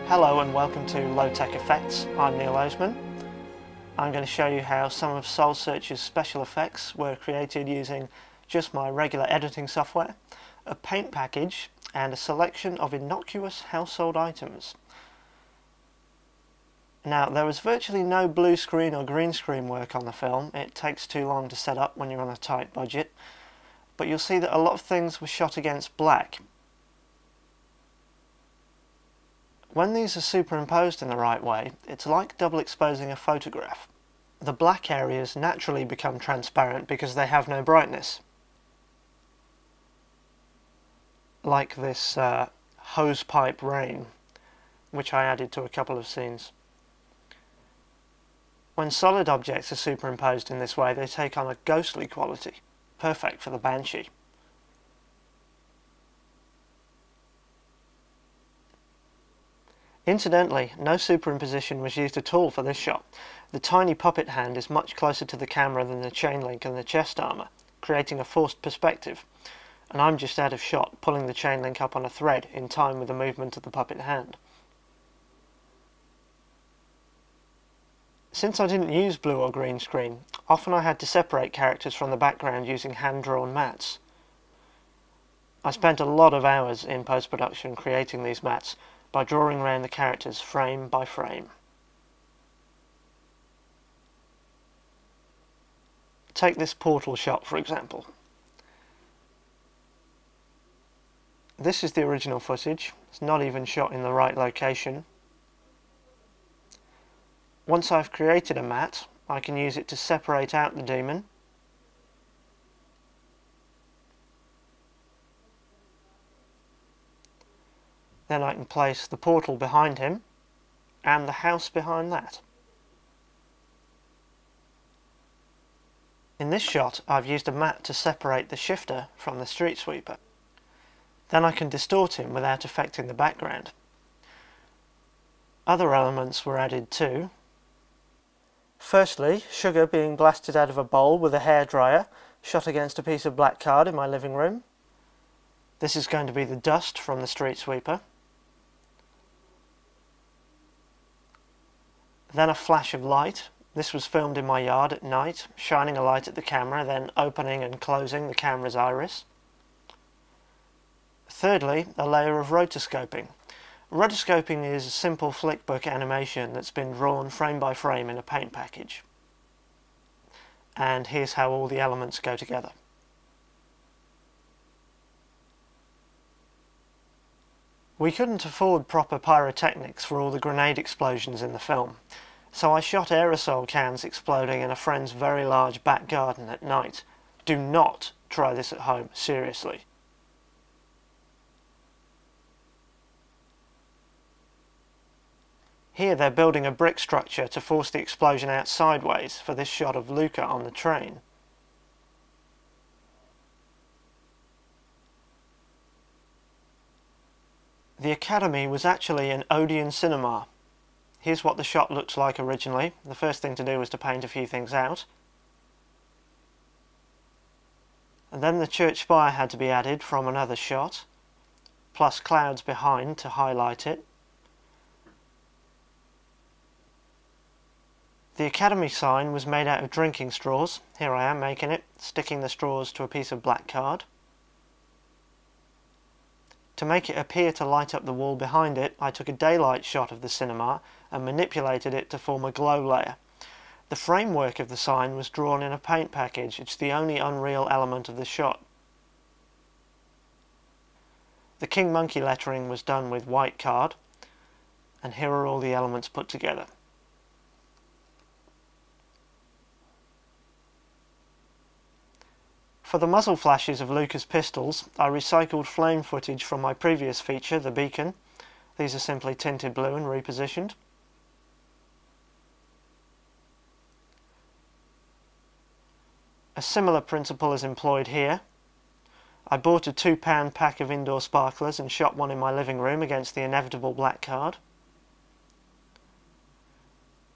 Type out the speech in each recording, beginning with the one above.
Hello and welcome to Low Tech Effects. I'm Neil Oseman. I'm going to show you how some of Soul Search's special effects were created using just my regular editing software, a paint package and a selection of innocuous household items. Now, there was virtually no blue screen or green screen work on the film. It takes too long to set up when you're on a tight budget, but you'll see that a lot of things were shot against black. When these are superimposed in the right way, it's like double exposing a photograph. The black areas naturally become transparent because they have no brightness. Like this hose pipe rain, which I added to a couple of scenes. When solid objects are superimposed in this way, they take on a ghostly quality, perfect for the Banshee. Incidentally, no superimposition was used at all for this shot. The tiny puppet hand is much closer to the camera than the chain link and the chest armour, creating a forced perspective, and I'm just out of shot, pulling the chain link up on a thread in time with the movement of the puppet hand. Since I didn't use blue or green screen, often I had to separate characters from the background using hand-drawn mats. I spent a lot of hours in post-production creating these mats, by drawing around the characters frame by frame. Take this portal shot for example. This is the original footage. It's not even shot in the right location. Once I've created a mat, I can use it to separate out the demon. Then I can place the portal behind him and the house behind that. In this shot, I've used a mat to separate the shifter from the street sweeper. Then I can distort him without affecting the background. Other elements were added too. Firstly, sugar being blasted out of a bowl with a hairdryer, shot against a piece of black card in my living room. This is going to be the dust from the street sweeper. Then a flash of light. This was filmed in my yard at night, shining a light at the camera, then opening and closing the camera's iris. Thirdly, a layer of rotoscoping. Rotoscoping is a simple flickbook animation that's been drawn frame by frame in a paint package. And here's how all the elements go together. We couldn't afford proper pyrotechnics for all the grenade explosions in the film, so I shot aerosol cans exploding in a friend's very large back garden at night. Do not try this at home, seriously. Here they're building a brick structure to force the explosion out sideways for this shot of Luca on the train. The Academy was actually an Odeon cinema. Here's what the shot looks like originally. The first thing to do was to paint a few things out. And then the church spire had to be added from another shot, plus clouds behind to highlight it. The Academy sign was made out of drinking straws. Here I am making it, sticking the straws to a piece of black card. To make it appear to light up the wall behind it, I took a daylight shot of the cinema and manipulated it to form a glow layer. The framework of the sign was drawn in a paint package. It's the only unreal element of the shot. The King Monkey lettering was done with white card, and here are all the elements put together. For the muzzle flashes of Luca's pistols, I recycled flame footage from my previous feature, the beacon. These are simply tinted blue and repositioned. A similar principle is employed here. I bought a £2 pack of indoor sparklers and shot one in my living room against the inevitable black card.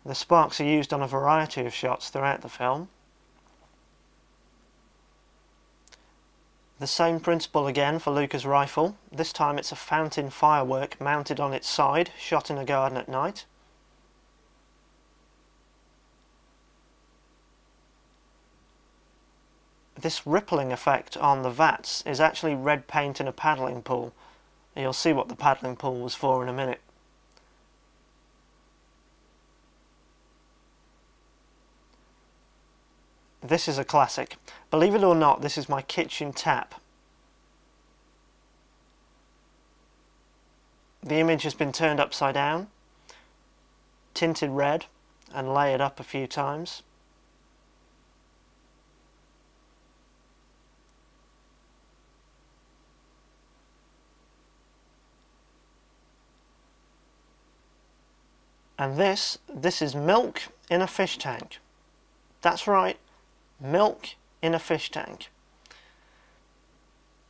The sparks are used on a variety of shots throughout the film. The same principle again for Luca's rifle. This time it's a fountain firework mounted on its side, shot in a garden at night. This rippling effect on the vats is actually red paint in a paddling pool. You'll see what the paddling pool was for in a minute. This is a classic. Believe it or not, this is my kitchen tap. The image has been turned upside down, tinted red, and layered up a few times. And this is milk in a fish tank. That's right, milk in a fish tank.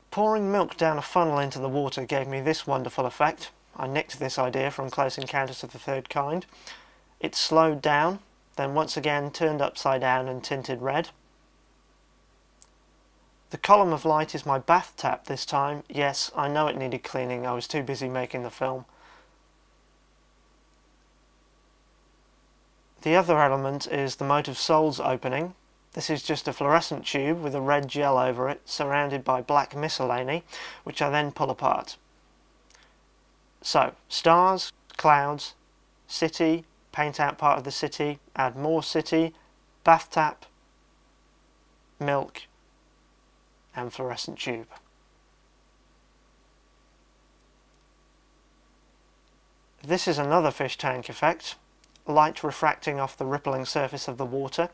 Pouring milk down a funnel into the water gave me this wonderful effect. I nicked this idea from Close Encounters of the Third Kind. It slowed down, then once again turned upside down and tinted red. The column of light is my bath tap this time. Yes, I know it needed cleaning, I was too busy making the film. The other element is the Mote of Souls opening. This is just a fluorescent tube with a red gel over it, surrounded by black miscellany, which I then pull apart. So, stars, clouds, city, paint out part of the city, add more city, bath tap, milk, and fluorescent tube. This is another fish tank effect. Light refracting off the rippling surface of the water.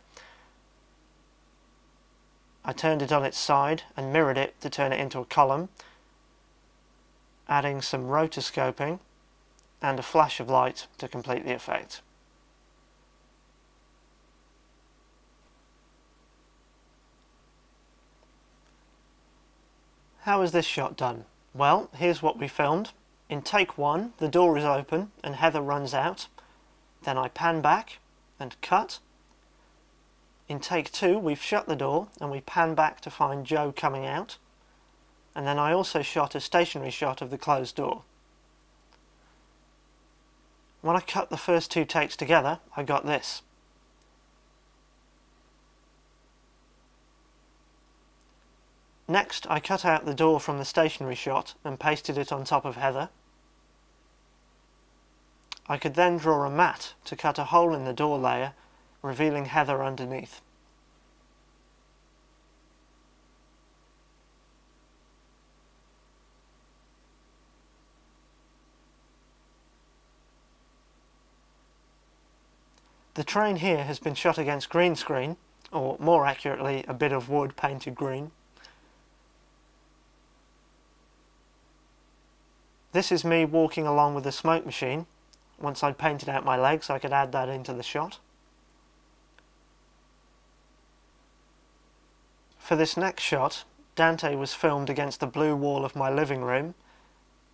I turned it on its side and mirrored it to turn it into a column, adding some rotoscoping and a flash of light to complete the effect. How is this shot done? Well, here's what we filmed. In take one, the door is open and Heather runs out. Then I pan back and cut. In take two, we've shut the door and we pan back to find Joe coming out. And then I also shot a stationary shot of the closed door. When I cut the first two takes together, I got this. Next, I cut out the door from the stationary shot and pasted it on top of Heather. I could then draw a mat to cut a hole in the door layer, revealing Heather underneath. The train here has been shot against green screen, or more accurately, a bit of wood painted green. This is me walking along with a smoke machine. Once I'd painted out my legs, I could add that into the shot. For this next shot, Dante was filmed against the blue wall of my living room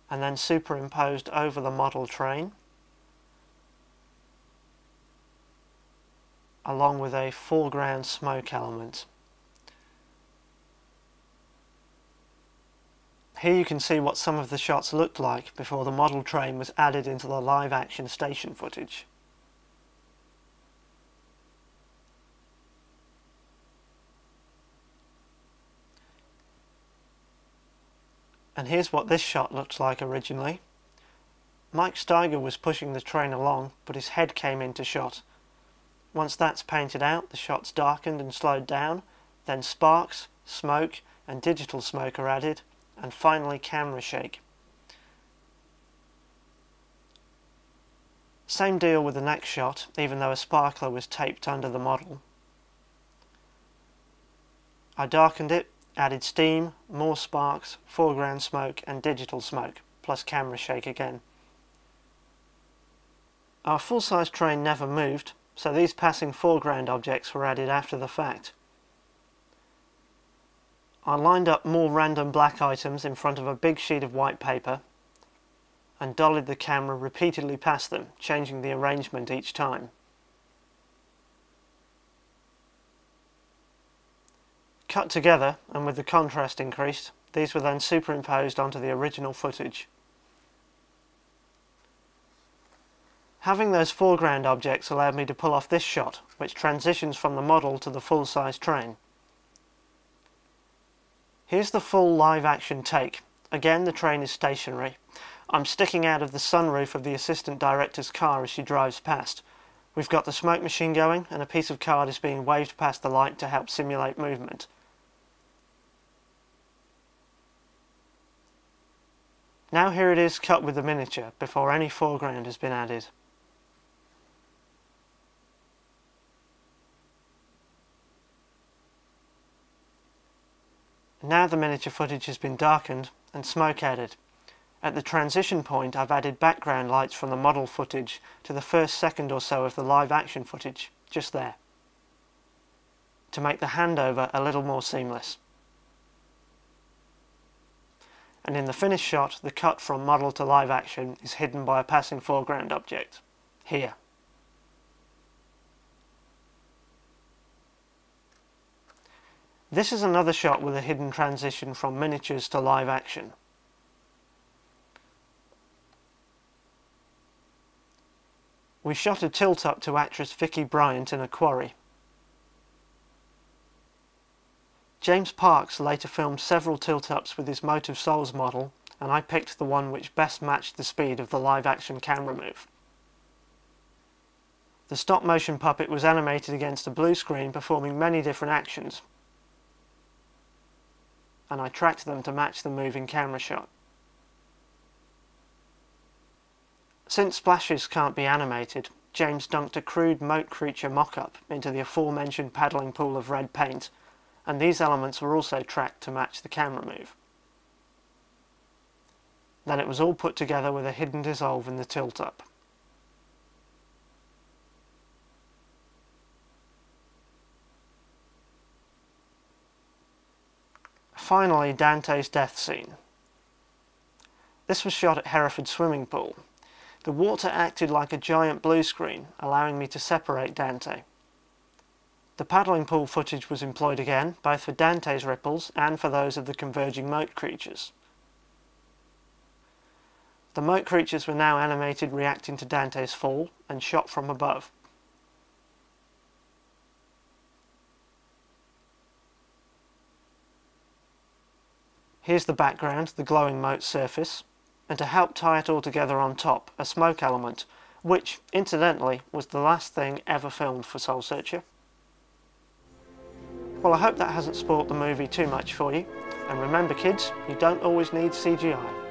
and then superimposed over the model train, along with a foreground smoke element. Here you can see what some of the shots looked like before the model train was added into the live action station footage. And here's what this shot looked like originally. Mike Steiger was pushing the train along, but his head came into shot. Once that's painted out, the shot's darkened and slowed down, then sparks, smoke, and digital smoke are added, and finally camera shake. Same deal with the next shot, even though a sparkler was taped under the model. I darkened it, added steam, more sparks, foreground smoke and digital smoke, plus camera shake again. Our full-size train never moved, so these passing foreground objects were added after the fact. I lined up more random black items in front of a big sheet of white paper and dollied the camera repeatedly past them, changing the arrangement each time. Cut together, and with the contrast increased, these were then superimposed onto the original footage. Having those foreground objects allowed me to pull off this shot, which transitions from the model to the full-size train. Here's the full live-action take. Again, the train is stationary. I'm sticking out of the sunroof of the assistant director's car as she drives past. We've got the smoke machine going, and a piece of card is being waved past the light to help simulate movement. Now here it is cut with the miniature, before any foreground has been added. Now the miniature footage has been darkened and smoke added. At the transition point, I've added background lights from the model footage to the first second or so of the live action footage, just there, to make the handover a little more seamless. And in the finished shot, the cut from model to live action is hidden by a passing foreground object, here. This is another shot with a hidden transition from miniatures to live action. We shot a tilt-up to actress Vicki Bryant in a quarry. James Parks later filmed several tilt-ups with his Motive Souls model, and I picked the one which best matched the speed of the live-action camera move. The stop-motion puppet was animated against a blue screen performing many different actions, and I tracked them to match the moving camera shot. Since splashes can't be animated, James dunked a crude moat creature mock-up into the aforementioned paddling pool of red paint, and these elements were also tracked to match the camera move. Then it was all put together with a hidden dissolve in the tilt-up. Finally, Dante's death scene. This was shot at Hereford Swimming Pool. The water acted like a giant blue screen, allowing me to separate Dante. The paddling pool footage was employed again, both for Dante's ripples and for those of the converging moat creatures. The moat creatures were now animated reacting to Dante's fall and shot from above. Here's the background, the glowing moat surface, and to help tie it all together on top, a smoke element, which, incidentally, was the last thing ever filmed for Soul Searcher. Well, I hope that hasn't spoilt the movie too much for you, and remember kids, you don't always need CGI.